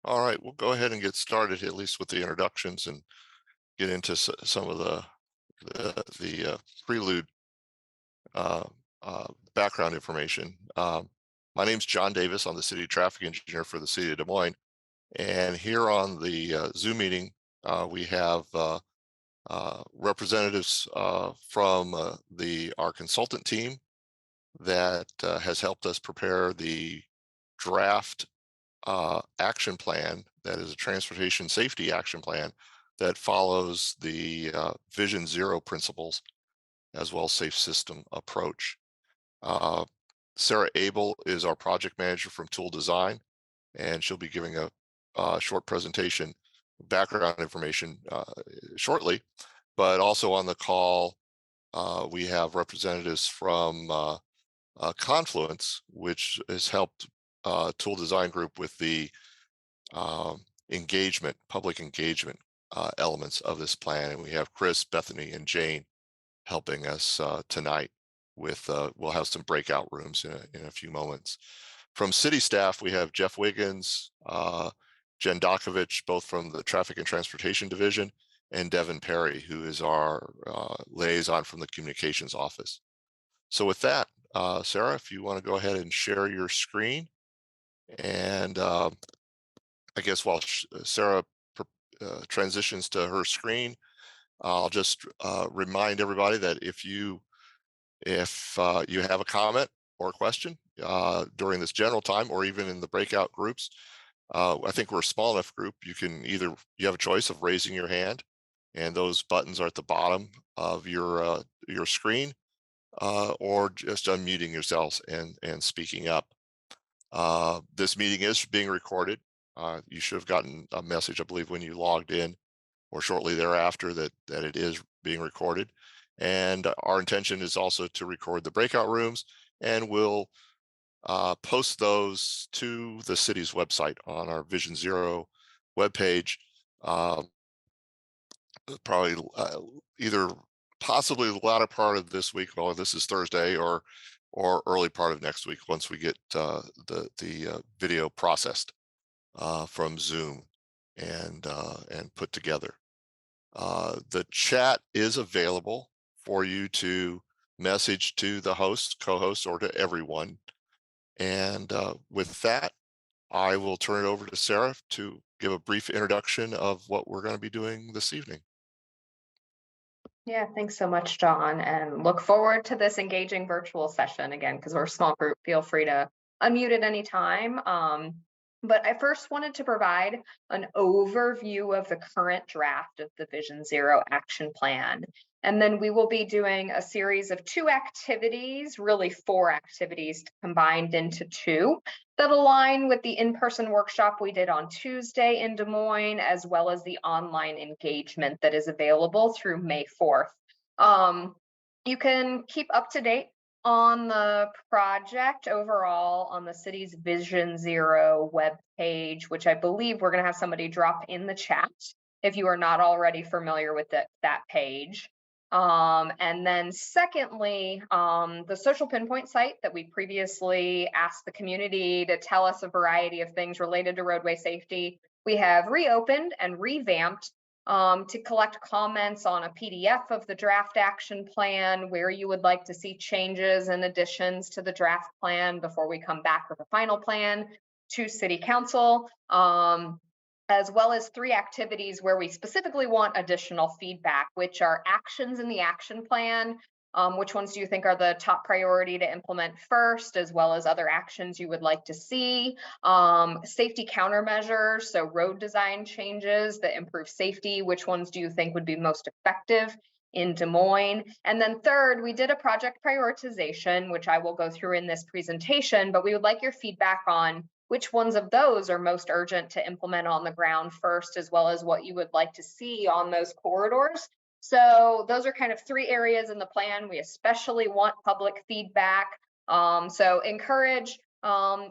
All right, we'll go ahead and get started at least with the introductions and get into some of the prelude uh, background information. My name's John Davis. I'm the city traffic engineer for the city of Des Moines, and here on the Zoom meeting, we have representatives from our consultant team that has helped us prepare the draft action plan that is a transportation safety action plan that follows the Vision Zero principles as well as safe system approach. Uh, Sarah Abel is our project manager from Tool Design, and she'll be giving a short presentation, background information shortly. But also on the call, we have representatives from Confluence, which has helped Tool Design Group with the public engagement elements of this plan. And we have Chris, Bethany, and Jane helping us tonight with, we'll have some breakout rooms in a few moments. From city staff, we have Jeff Wiggins, Jen Dokovich, both from the Traffic and Transportation Division, and Devin Perry, who is our liaison from the Communications Office. So with that, Sarah, if you want to go ahead and share your screen. And I guess while Sarah transitions to her screen, I'll just remind everybody that if you have a comment or a question during this general time, or even in the breakout groups, I think we're a small enough group. You have a choice of raising your hand, and those buttons are at the bottom of your screen, or just unmuting yourselves and speaking up. This meeting is being recorded. You should have gotten a message, I believe, when you logged in or shortly thereafter that it is being recorded. And our intention is also to record the breakout rooms, and we'll post those to the city's website on our Vision Zero webpage, probably either possibly the latter part of this week, well, this is Thursday, or early part of next week once we get the video processed from Zoom and put together. The chat is available for you to message to the host, co-host, or to everyone. And with that, I will turn it over to Sarah to give a brief introduction of what we're going to be doing this evening. Yeah, thanks so much, John, and look forward to this engaging virtual session again, because we're a small group. Feel free to unmute at any time. But I first wanted to provide an overview of the current draft of the Vision Zero action plan. And then we will be doing a series of 2 activities, really 4 activities combined into 2, that align with the in-person workshop we did on Tuesday in Des Moines, as well as the online engagement that is available through May 4th. You can keep up to date on the project overall on the city's Vision Zero webpage, which I believe we're going to have somebody drop in the chat if you are not already familiar with that page. And then secondly, the social pinpoint site that we previously asked the community to tell us a variety of things related to roadway safety, we have reopened and revamped to collect comments on a PDF of the draft action plan, where you would like to see changes and additions to the draft plan before we come back with a final plan to City Council. As well as 3 activities where we specifically want additional feedback, which are actions in the action plan. Which ones do you think are the top priority to implement first, as well as other actions you would like to see? Safety countermeasures, so road design changes that improve safety, which ones do you think would be most effective in Des Moines? And then third, we did a project prioritization, which I will go through in this presentation, but we would like your feedback on which ones of those are most urgent to implement on the ground first, as well as what you would like to see on those corridors. So those are kind of 3 areas in the plan. We especially want public feedback. So encourage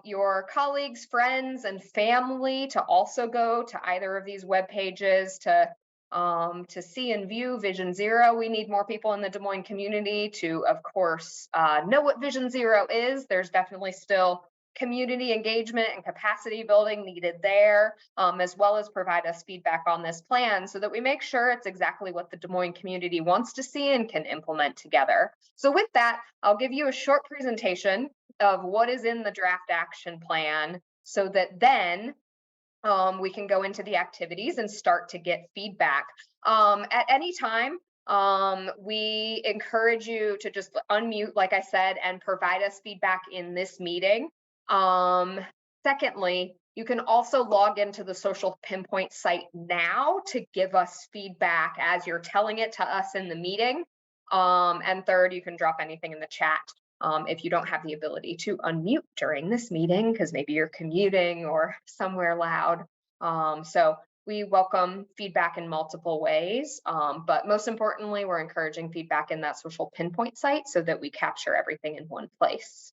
your colleagues, friends, and family to also go to either of these web pages to see and view Vision Zero. We need more people in the Des Moines community to, of course, know what Vision Zero is. There's definitely still community engagement and capacity building needed there, as well as provide us feedback on this plan so that we make sure it's exactly what the Des Moines community wants to see and can implement together. So with that, I'll give you a short presentation of what is in the draft action plan so that then we can go into the activities and start to get feedback. At any time, we encourage you to just unmute, like I said, and provide us feedback in this meeting. Secondly, you can also log into the Social Pinpoint site now to give us feedback as you're telling it to us in the meeting. And third, you can drop anything in the chat if you don't have the ability to unmute during this meeting, because maybe you're commuting or somewhere loud. So we welcome feedback in multiple ways, but most importantly, we're encouraging feedback in that Social Pinpoint site so that we capture everything in one place.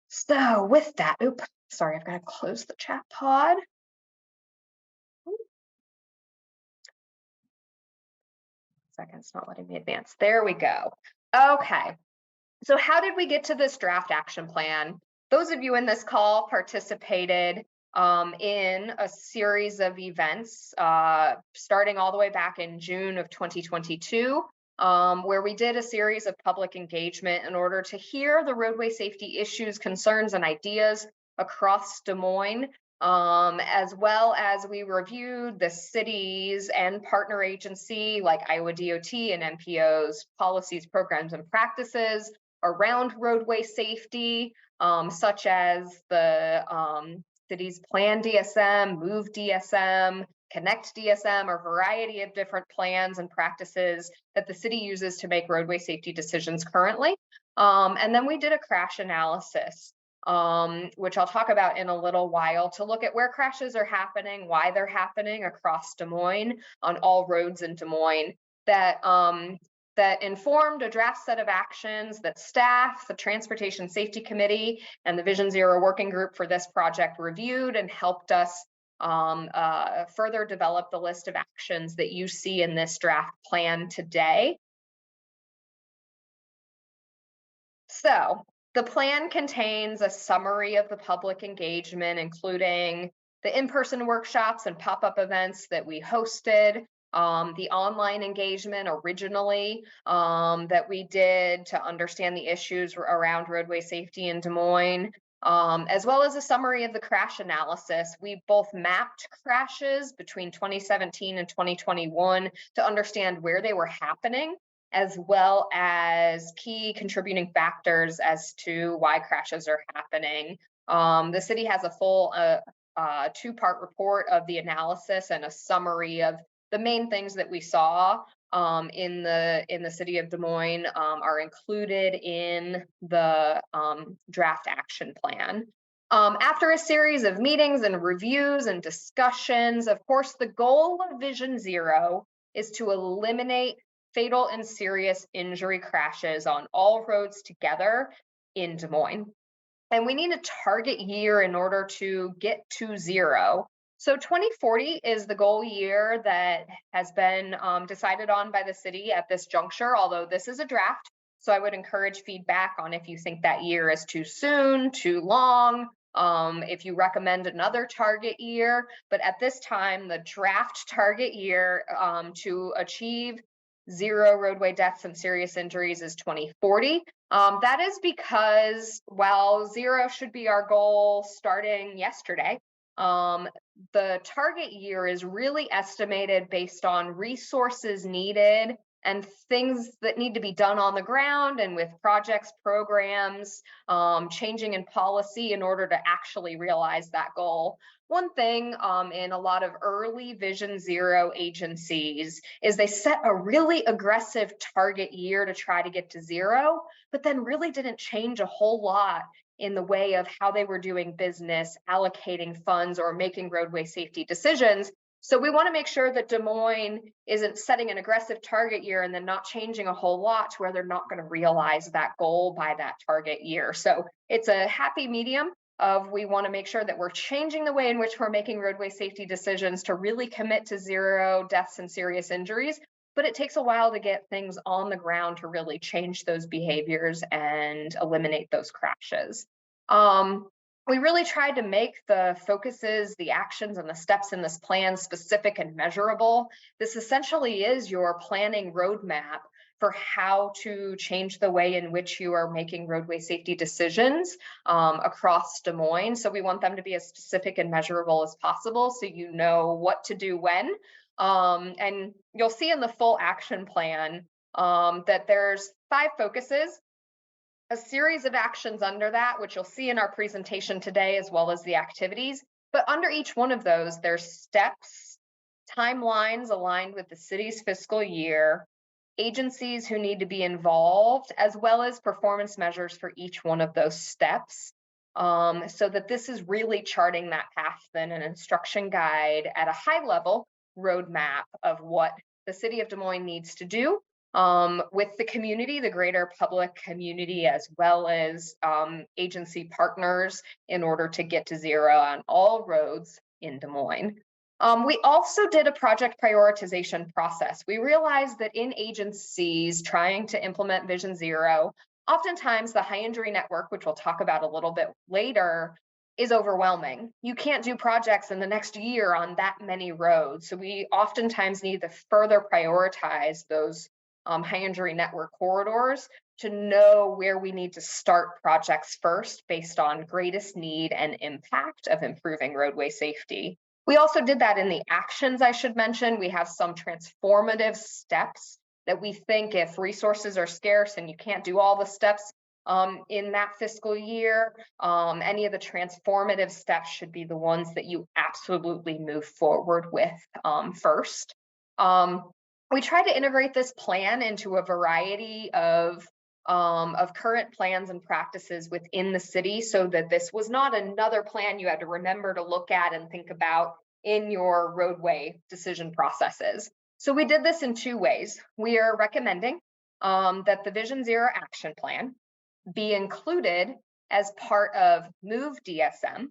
So with that, sorry, I've got to close the chat pod. Second, it's not letting me advance. There we go. Okay. So how did we get to this draft action plan? Those of you in this call participated in a series of events starting all the way back in June of 2022, where we did a series of public engagement in order to hear the roadway safety issues, concerns, and ideas across Des Moines, as well as we reviewed the cities and partner agency like Iowa DOT and MPO's policies, programs, and practices around roadway safety, such as the city's Plan DSM, Move DSM, Connect DSM, or a variety of different plans and practices that the city uses to make roadway safety decisions currently. And then we did a crash analysis, which I'll talk about in a little while, to look at where crashes are happening, why they're happening across Des Moines, on all roads in Des Moines, that informed a draft set of actions that staff, the Transportation Safety Committee, and the Vision Zero Working Group for this project reviewed and helped us further develop the list of actions that you see in this draft plan today. So the plan contains a summary of the public engagement, including the in-person workshops and pop-up events that we hosted, the online engagement originally that we did to understand the issues around roadway safety in Des Moines, as well as a summary of the crash analysis. We both mapped crashes between 2017 and 2021 to understand where they were happening, as well as key contributing factors as to why crashes are happening. The city has a full two-part report of the analysis and a summary of the main things that we saw in the city of Des Moines are included in the draft action plan. After a series of meetings and reviews and discussions, of course, the goal of Vision Zero is to eliminate fatal and serious injury crashes on all roads together in Des Moines. And we need a target year in order to get to zero. So 2040 is the goal year that has been decided on by the city at this juncture, although this is a draft. So I would encourage feedback on if you think that year is too soon, too long, if you recommend another target year. But at this time, the draft target year to achieve zero roadway deaths and serious injuries is 2040. That is because while zero should be our goal starting yesterday, the target year is really estimated based on resources needed and things that need to be done on the ground and with projects, programs, changing in policy in order to actually realize that goal. One thing in a lot of early Vision Zero agencies is they set a really aggressive target year to try to get to zero, but then really didn't change a whole lot in the way of how they were doing business, allocating funds, or making roadway safety decisions. So we want to make sure that Des Moines isn't setting an aggressive target year and then not changing a whole lot to where they're not going to realize that goal by that target year. So it's a happy medium of we want to make sure that we're changing the way in which we're making roadway safety decisions to really commit to zero deaths and serious injuries. But it takes a while to get things on the ground to really change those behaviors and eliminate those crashes. Um, we really tried to make the focuses, the actions, and the steps in this plan specific and measurable. This essentially is your planning roadmap for how to change the way in which you are making roadway safety decisions across Des Moines. So we want them to be as specific and measurable as possible so you know what to do when. And you'll see in the full action plan that there's 5 focuses, a series of actions under that, which you'll see in our presentation today, as well as the activities. But under each one of those, there's steps, timelines aligned with the city's fiscal year, agencies who need to be involved, as well as performance measures for each one of those steps. So that this is really charting that path, then an instruction guide at a high level roadmap of what the city of Des Moines needs to do with the community, the greater public community, as well as agency partners in order to get to zero on all roads in Des Moines. We also did a project prioritization process. We realized that in agencies trying to implement Vision Zero, oftentimes the high injury network, which we'll talk about a little bit later, is overwhelming. You can't do projects in the next year on that many roads. So we oftentimes need to further prioritize those high injury network corridors to know where we need to start projects first based on greatest need and impact of improving roadway safety. We also did that in the actions, I should mention. We have some transformative steps that we think, if resources are scarce and you can't do all the steps in that fiscal year, any of the transformative steps should be the ones that you absolutely move forward with first. We try to integrate this plan into a variety of current plans and practices within the city, so that this was not another plan you had to remember to look at and think about in your roadway decision processes. So we did this in 2 ways. We are recommending that the Vision Zero action plan be included as part of Move DSM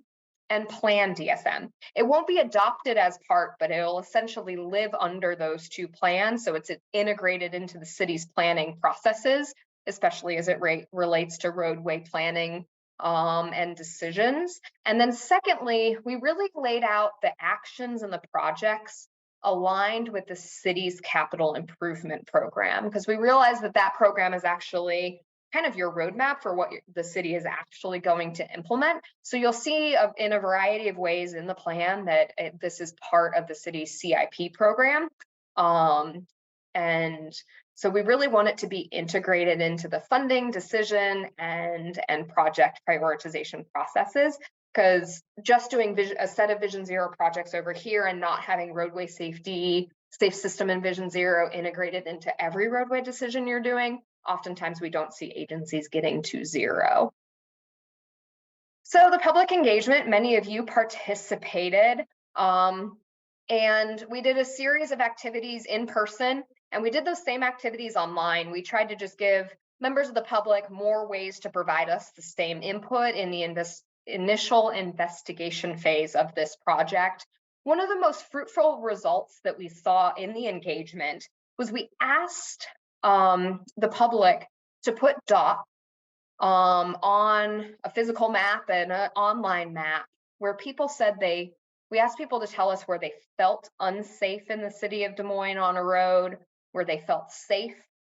and Plan DSM. It won't be adopted as part, but it'll essentially live under those 2 plans. So it's integrated into the city's planning processes, especially as it relates to roadway planning and decisions. And then secondly, we really laid out the actions and the projects aligned with the city's capital improvement program, because we realized that that program is actually kind of your roadmap for what the city is actually going to implement. So you'll see in a variety of ways in the plan that this is part of the city's CIP program. And so we really want it to be integrated into the funding decision and project prioritization processes, because just doing a set of Vision Zero projects over here and not having roadway safety, safe system and Vision Zero integrated into every roadway decision you're doing, oftentimes we don't see agencies getting to zero. So the public engagement, many of you participated, and we did a series of activities in person, and we did those same activities online. We tried to just give members of the public more ways to provide us the same input in the initial investigation phase of this project. One of the most fruitful results that we saw in the engagement was we asked the public to put dots on a physical map and an online map where people said we asked people to tell us where they felt unsafe in the city of Des Moines on a road, where they felt safe,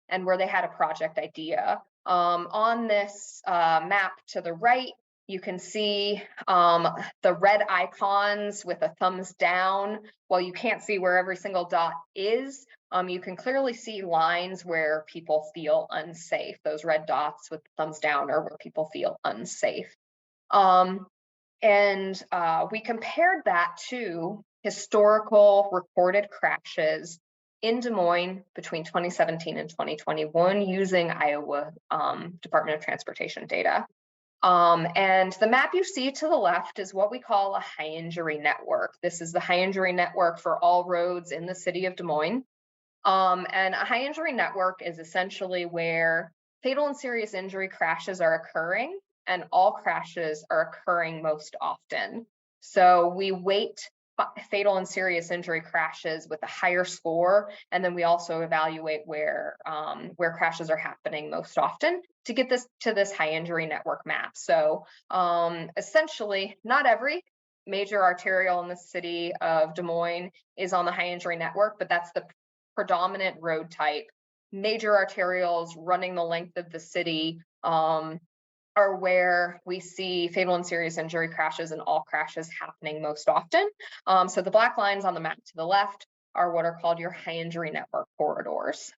and where they had a project idea. On this map to the right, you can see the red icons with a thumbs down. While you can't see where every single dot is, you can clearly see lines where people feel unsafe. Those red dots with thumbs down are where people feel unsafe. We compared that to historical recorded crashes in Des Moines between 2017 and 2021 using Iowa Department of Transportation data. And the map you see to the left is what we call a high injury network. This is the high injury network for all roads in the city of Des Moines. And a high injury network is essentially where fatal and serious injury crashes are occurring, and all crashes are occurring most often. So we weight fatal and serious injury crashes with a higher score, and then we also evaluate where crashes are happening most often to get this to this high injury network map. So essentially, not every major arterial in the city of Des Moines is on the high injury network, but that's the predominant road type. Major arterials running the length of the city are where we see fatal and serious injury crashes and all crashes happening most often. So the black lines on the map to the left are what are called your high injury network corridors.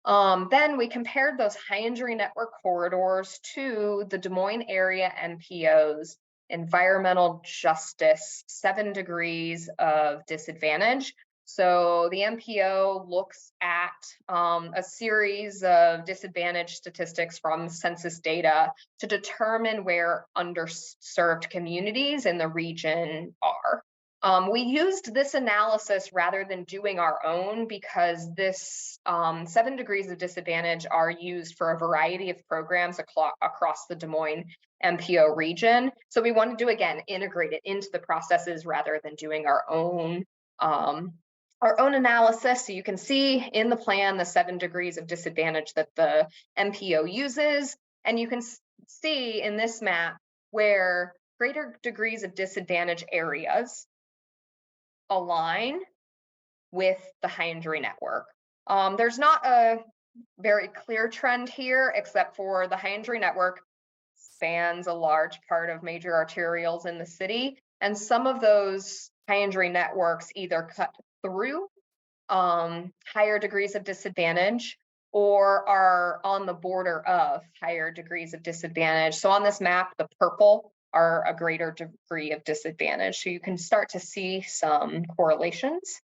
Then we compared those high injury network corridors to the Des Moines area MPO's environmental justice 7 degrees of disadvantage. So the MPO looks at a series of disadvantage statistics from census data to determine where underserved communities in the region are. We used this analysis rather than doing our own because this 7 degrees of disadvantage are used for a variety of programs across the Des Moines MPO region. So we wanted to, again, integrate it into the processes rather than doing our own analysis. So you can see in the plan the 7 degrees of disadvantage that the MPO uses, and you can see in this map where greater degrees of disadvantage areas align with the high injury network. There's not a very clear trend here, except for the high injury network spans a large part of major arterials in the city, and some of those high injury networks either cut through higher degrees of disadvantage or are on the border of higher degrees of disadvantage. So on this map, the purple are a greater degree of disadvantage. So you can start to see some correlations.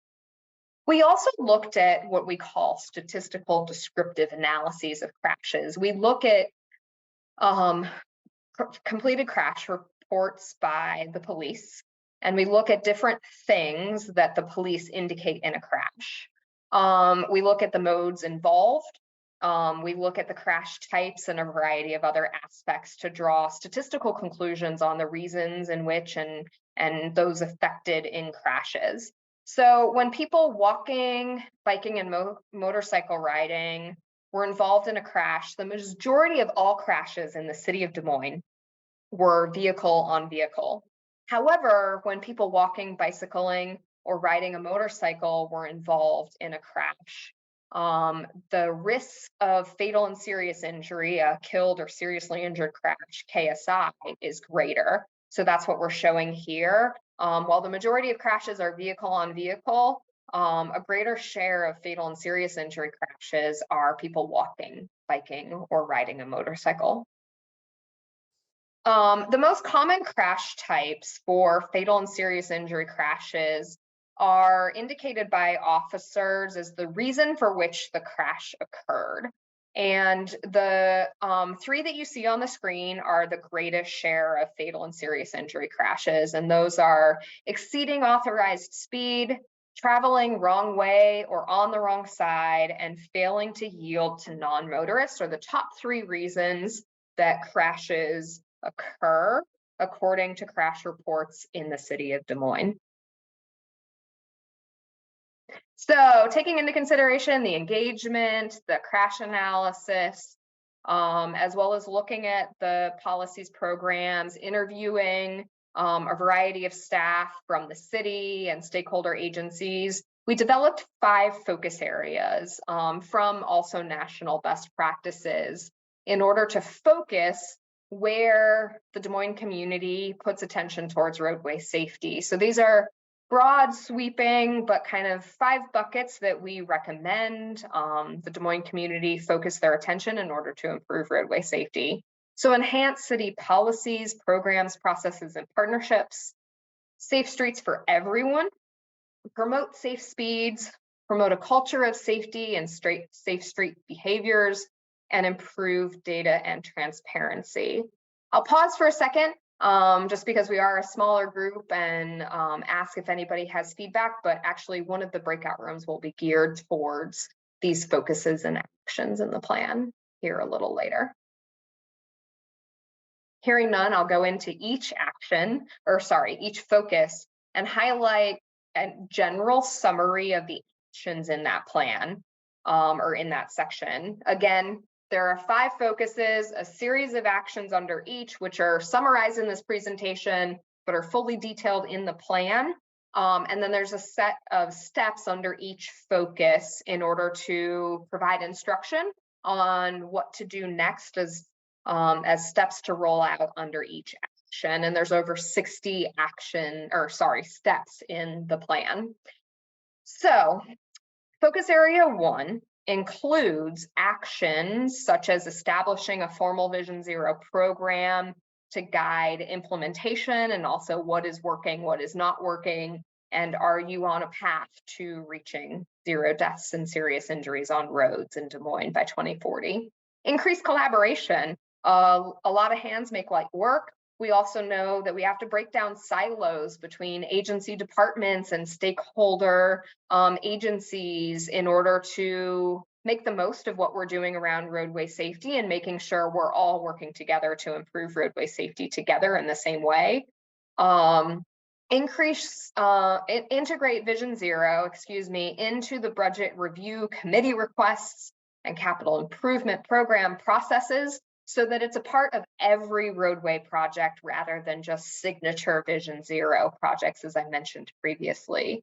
We also looked at what we call statistical descriptive analyses of crashes. We look at completed crash reports by the police, and we look at different things that the police indicate in a crash. We look at the modes involved. We look at the crash types and a variety of other aspects to draw statistical conclusions on the reasons in which and those affected in crashes. So when people walking, biking, and motorcycle riding were involved in a crash, the majority of all crashes in the city of Des Moines were vehicle on vehicle. However, when people walking, bicycling, or riding a motorcycle were involved in a crash, the risk of fatal and serious injury, a killed or seriously injured crash, KSI, is greater. So that's what we're showing here. While the majority of crashes are vehicle on vehicle, a greater share of fatal and serious injury crashes are people walking, biking, or riding a motorcycle. The most common crash types for fatal and serious injury crashes are indicated by officers as the reason for which the crash occurred. And the 3 that you see on the screen are the greatest share of fatal and serious injury crashes. And those are exceeding authorized speed, traveling wrong way or on the wrong side, and failing to yield to non-motorists are the top 3 reasons that crashes occur according to crash reports in the city of Des Moines. So taking into consideration the engagement, the crash analysis, as well as looking at the policies, programs, interviewing a variety of staff from the city and stakeholder agencies, we developed 5 focus areas from also national best practices in order to focus where the Des Moines community puts attention towards roadway safety. So these are broad, sweeping, but kind of 5 buckets that we recommend the Des Moines community focus their attention in order to improve roadway safety. So enhance city policies, programs, processes, and partnerships, safe streets for everyone, promote safe speeds, promote a culture of safety and safe street behaviors, and improve data and transparency. I'll pause for a second just because we are a smaller group and ask if anybody has feedback, but actually one of the breakout rooms will be geared towards these focuses and actions in the plan here a little later. Hearing none, I'll go into each action, or sorry, each focus and highlight a general summary of the actions in that plan, or in that section. Again, there are 5 focuses, a series of actions under each, which are summarized in this presentation, but are fully detailed in the plan. And then there's a set of steps under each focus in order to provide instruction on what to do next as steps to roll out under each action. And there's over 60 steps in the plan. So focus area 1 includes actions such as establishing a formal Vision Zero program to guide implementation and also what is working, what is not working, and are you on a path to reaching 0 deaths and serious injuries on roads in Des Moines by 2040. Increased collaboration. A lot of hands make light work. We also know that we have to break down silos between agency departments and stakeholder agencies in order to make the most of what we're doing around roadway safety and making sure we're all working together to improve roadway safety together in the same way. Integrate Vision Zero, into the budget review committee requests and capital improvement program processes so that it's a part of every roadway project rather than just signature Vision Zero projects, as I mentioned previously.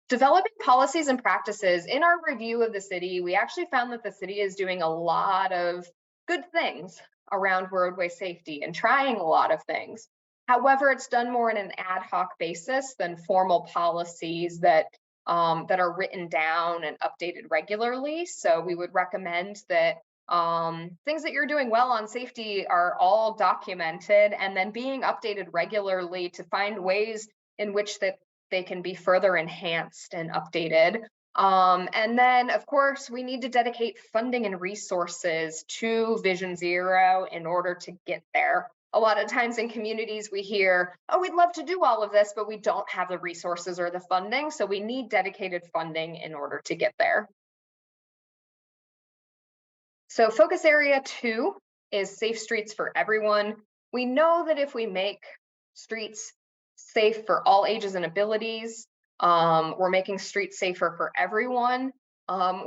Developing policies and practices. In our review of the city, we actually found that the city is doing a lot of good things around roadway safety and trying a lot of things. However, it's done more in an ad hoc basis than formal policies that are written down and updated regularly. So we would recommend that things that you're doing well on safety are all documented and then being updated regularly to find ways in which that they can be further enhanced and updated. And then, of course, we need to dedicate funding and resources to Vision Zero in order to get there. A lot of times in communities we hear, oh, we'd love to do all of this, but we don't have the resources or the funding. So we need dedicated funding in order to get there. So focus area 2 is safe streets for everyone. We know that if we make streets safe for all ages and abilities, we're making streets safer for everyone.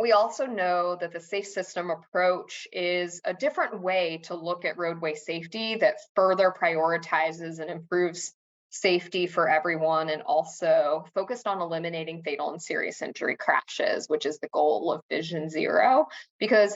We also know that the safe system approach is a different way to look at roadway safety that further prioritizes and improves safety for everyone and also focused on eliminating fatal and serious injury crashes, which is the goal of Vision Zero, because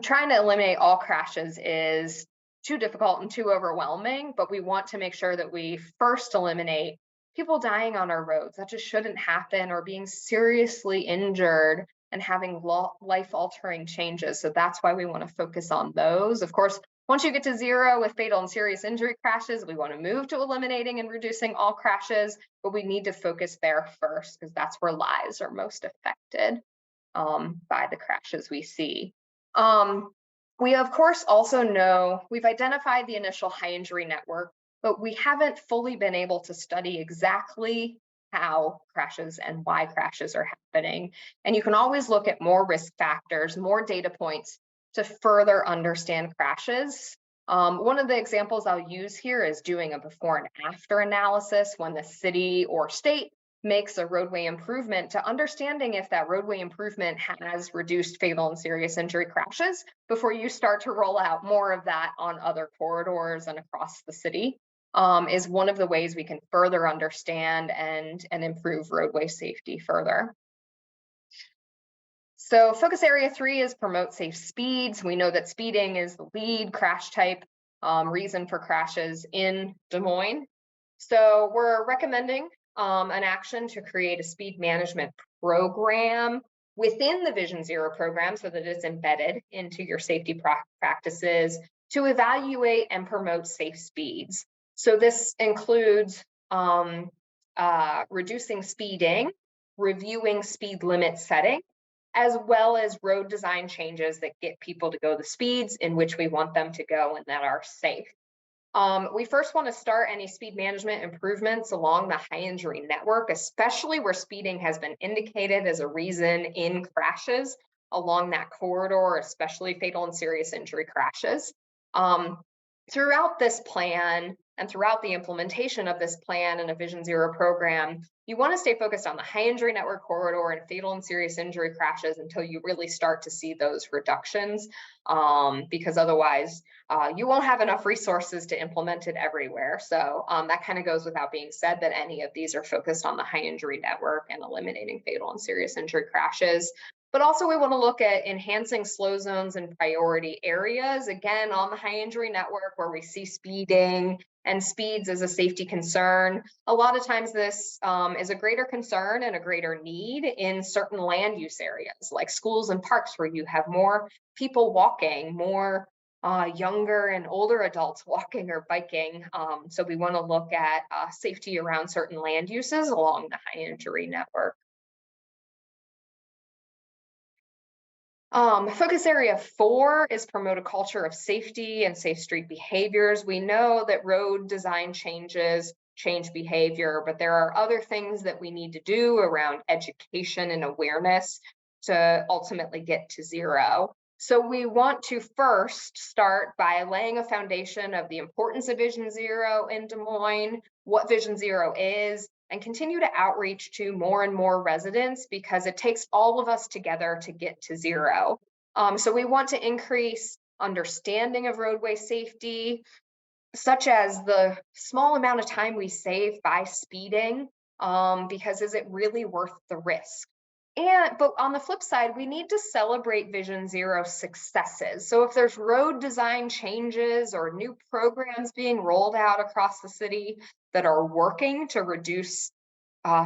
trying to eliminate all crashes is too difficult and too overwhelming, but we want to make sure that we first eliminate people dying on our roads. That just shouldn't happen, or being seriously injured and having life-altering changes. So that's why we want to focus on those. Of course, once you get to 0 with fatal and serious injury crashes, we want to move to eliminating and reducing all crashes, but we need to focus there first because that's where lives are most affected by the crashes we see. We, of course, also know we've identified the initial high injury network, but we haven't fully been able to study exactly how crashes and why crashes are happening. And you can always look at more risk factors, more data points to further understand crashes. One of the examples I'll use here is doing a before and after analysis when the city or state makes a roadway improvement, to understanding if that roadway improvement has reduced fatal and serious injury crashes before you start to roll out more of that on other corridors and across the city, is one of the ways we can further understand and improve roadway safety further. So focus area 3 is promote safe speeds. We know that speeding is the lead crash type reason for crashes in Des Moines. So we're recommending an action to create a speed management program within the Vision Zero program so that it's embedded into your safety practices to evaluate and promote safe speeds. So this includes reducing speeding, reviewing speed limit setting, as well as road design changes that get people to go the speeds in which we want them to go and that are safe. We first want to start any speed management improvements along the high injury network, especially where speeding has been indicated as a reason in crashes along that corridor, especially fatal and serious injury crashes. Throughout this plan, And throughout the implementation of this plan and a Vision Zero program, you want to stay focused on the high injury network corridor and fatal and serious injury crashes until you really start to see those reductions, because otherwise you won't have enough resources to implement it everywhere. So that kind of goes without being said that any of these are focused on the high injury network and eliminating fatal and serious injury crashes. But also we want to look at enhancing slow zones in priority areas, again, on the high injury network where we see speeding and speeds as a safety concern. A lot of times this is a greater concern and a greater need in certain land use areas like schools and parks where you have more people walking, more younger and older adults walking or biking. So we want to look at safety around certain land uses along the high injury network. Focus area 4 is promote a culture of safety and safe street behaviors. We know that road design changes change behavior, but there are other things that we need to do around education and awareness to ultimately get to zero. So we want to first start by laying a foundation of the importance of Vision Zero in Des Moines, what Vision Zero is, and continue to outreach to more and more residents because it takes all of us together to get to zero. So we want to increase understanding of roadway safety, such as the small amount of time we save by speeding, because is it really worth the risk? But on the flip side, we need to celebrate Vision Zero successes. So if there's road design changes or new programs being rolled out across the city that are working to reduce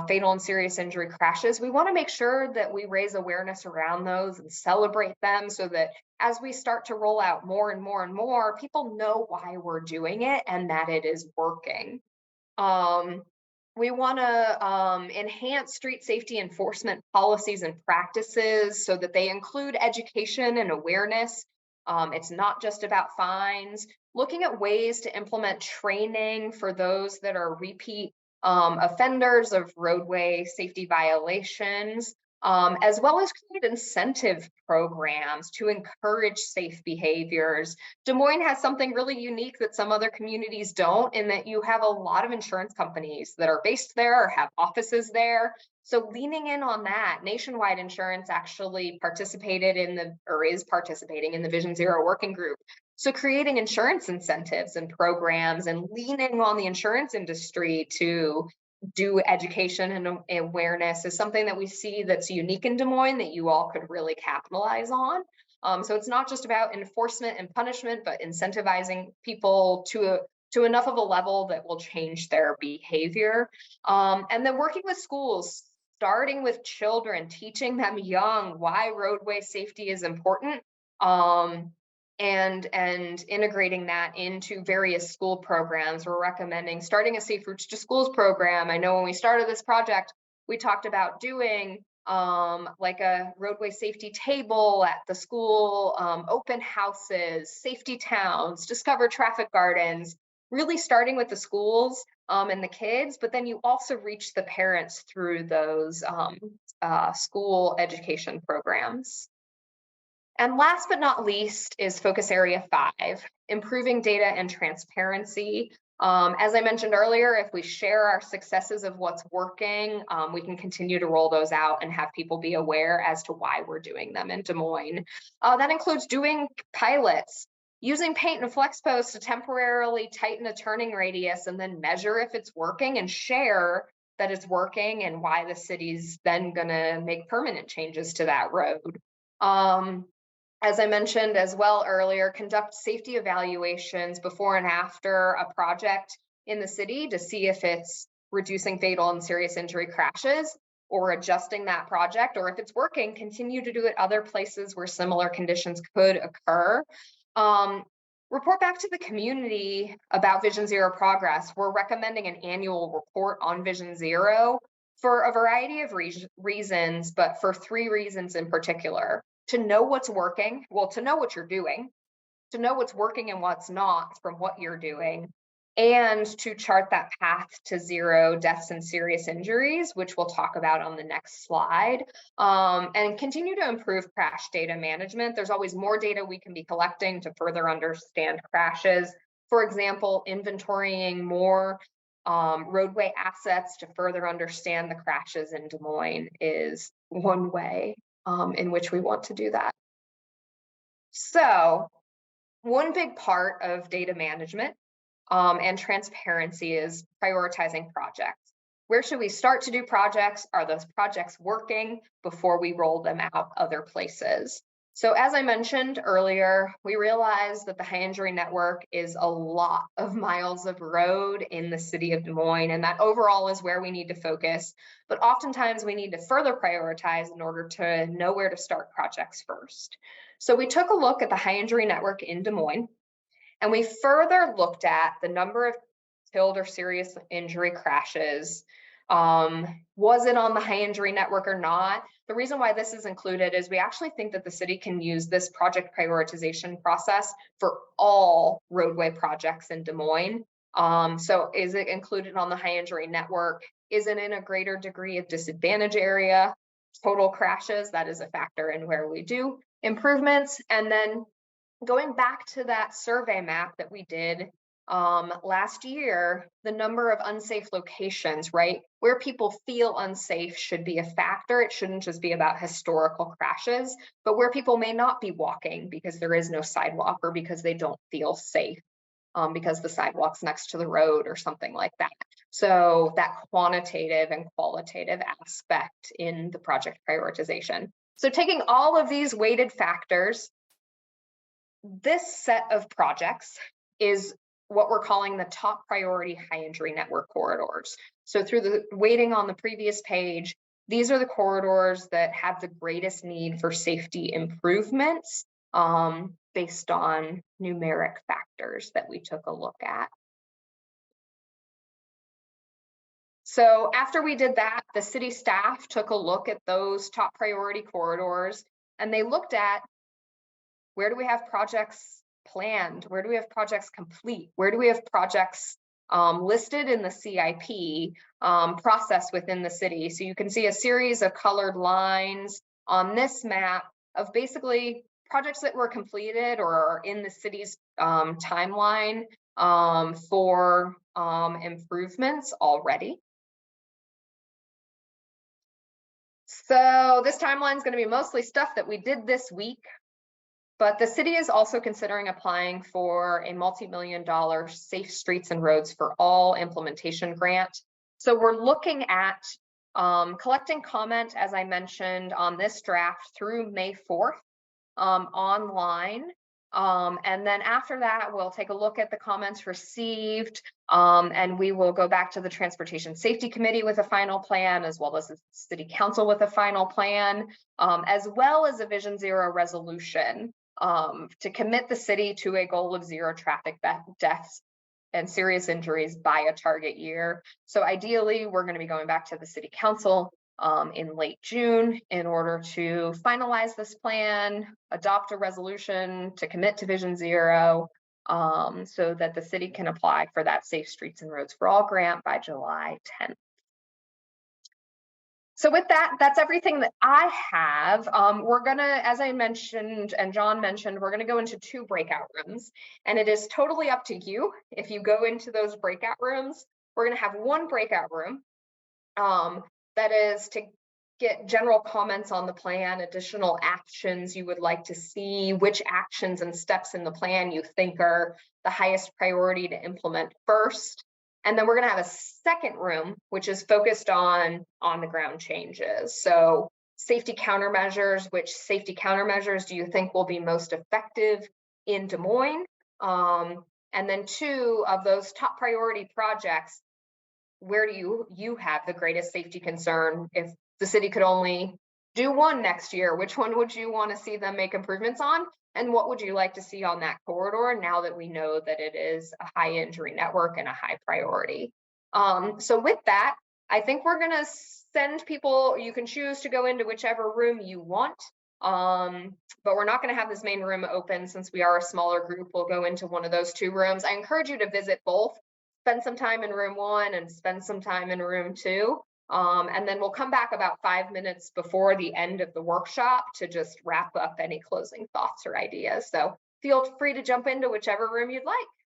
fatal and serious injury crashes, we want to make sure that we raise awareness around those and celebrate them so that as we start to roll out more and more and more, people know why we're doing it and that it is working. Um, we want to enhance street safety enforcement policies and practices so that they include education and awareness. It's not just about fines. Looking at ways to implement training for those that are repeat offenders of roadway safety violations, as well as create incentive programs to encourage safe behaviors. Des Moines has something really unique that some other communities don't, in that you have a lot of insurance companies that are based there or have offices there. So leaning in on that, Nationwide Insurance actually participated in the, or is participating in the Vision Zero working group. So creating insurance incentives and programs and leaning on the insurance industry to do education and awareness is something that we see that's unique in Des Moines that you all could really capitalize on. So it's not just about enforcement and punishment, but incentivizing people to enough of a level that will change their behavior. And then working with schools, starting with children, teaching them young why roadway safety is important. And integrating that into various school programs. We're recommending starting a Safe Routes to Schools program. I know when we started this project, we talked about doing like a roadway safety table at the school, open houses, safety towns, discover traffic gardens, really starting with the schools and the kids, but then you also reach the parents through those school education programs. And last but not least is focus area 5, improving data and transparency. As I mentioned earlier, if we share our successes of what's working, we can continue to roll those out and have people be aware as to why we're doing them in Des Moines. That includes doing pilots, using paint and flex posts to temporarily tighten a turning radius and then measure if it's working and share that it's working and why the city's then gonna make permanent changes to that road. As I mentioned as well earlier, conduct safety evaluations before and after a project in the city to see if it's reducing fatal and serious injury crashes or adjusting that project, or if it's working, continue to do it other places where similar conditions could occur. Report back to the community about Vision Zero progress. We're recommending an annual report on Vision Zero for a variety of reasons, but for 3 reasons in particular. To know what's working, well, to know what you're doing, to know what's working and what's not from what you're doing, and to chart that path to 0 deaths and serious injuries, which we'll talk about on the next slide, and continue to improve crash data management. There's always more data we can be collecting to further understand crashes. For example, inventorying more roadway assets to further understand the crashes in Des Moines is one way in which we want to do that. So one big part of data management and transparency is prioritizing projects. Where should we start to do projects? Are those projects working before we roll them out other places? So as I mentioned earlier, we realized that the high injury network is a lot of miles of road in the city of Des Moines, and that overall is where we need to focus. But oftentimes we need to further prioritize in order to know where to start projects first. So we took a look at the high injury network in Des Moines, and we further looked at the number of killed or serious injury crashes. Was it on the high injury network or not? The reason why this is included is we actually think that the city can use this project prioritization process for all roadway projects in Des Moines. So is it included on the high injury network? Is it in a greater degree of disadvantage area? Total crashes, that is a factor in where we do improvements. And then going back to that survey map that we did last year, the number of unsafe locations, right? Where people feel unsafe should be a factor. It shouldn't just be about historical crashes, but where people may not be walking because there is no sidewalk or because they don't feel safe because the sidewalk's next to the road or something like that. So that quantitative and qualitative aspect in the project prioritization. So taking all of these weighted factors, this set of projects is what we're calling the top priority high injury network corridors. So through the weighting on the previous page, these are the corridors that have the greatest need for safety improvements based on numeric factors that we took a look at. So after we did that, the city staff took a look at those top priority corridors, and they looked at where do we have projects planned? Where do we have projects complete? Where do we have projects listed in the CIP process within the city? So you can see a series of colored lines on this map of basically projects that were completed or are in the city's timeline for improvements already. So this timeline is going to be mostly stuff that we did this week. But the city is also considering applying for a multi-million-dollar Safe Streets and Roads for All implementation grant. So we're looking at collecting comment, as I mentioned, on this draft through May 4th online. And then after that, we'll take a look at the comments received, and we will go back to the Transportation Safety Committee with a final plan, as well as the City Council with a final plan, as well as a Vision Zero resolution to commit the city to a goal of zero traffic deaths and serious injuries by a target year. So ideally, we're going to be going back to the City Council in late June in order to finalize this plan, adopt a resolution to commit to Vision Zero, so that the city can apply for that Safe Streets and Roads for All grant by July 10th. So with that, that's everything that I have. We're gonna, as I mentioned and John mentioned, we're gonna go into 2 breakout rooms, and it is totally up to you if you go into those breakout rooms. We're gonna have one breakout room that is to get general comments on the plan, additional actions you would like to see, which actions and steps in the plan you think are the highest priority to implement first. And then we're going to have a second room, which is focused on the ground changes. So safety countermeasures, which safety countermeasures do you think will be most effective in Des Moines? And then 2 of those top priority projects, where do you have the greatest safety concern? If the city could only do one next year, which one would you want to see them make improvements on? And what would you like to see on that corridor now that we know that it is a high injury network and a high priority? So with that, I think we're going to send people, you can choose to go into whichever room you want, but we're not going to have this main room open since we are a smaller group. We'll go into one of those 2 rooms. I encourage you to visit both. Spend some time in room 1 and spend some time in room 2. And then we'll come back about 5 minutes before the end of the workshop to just wrap up any closing thoughts or ideas. So feel free to jump into whichever room you'd like.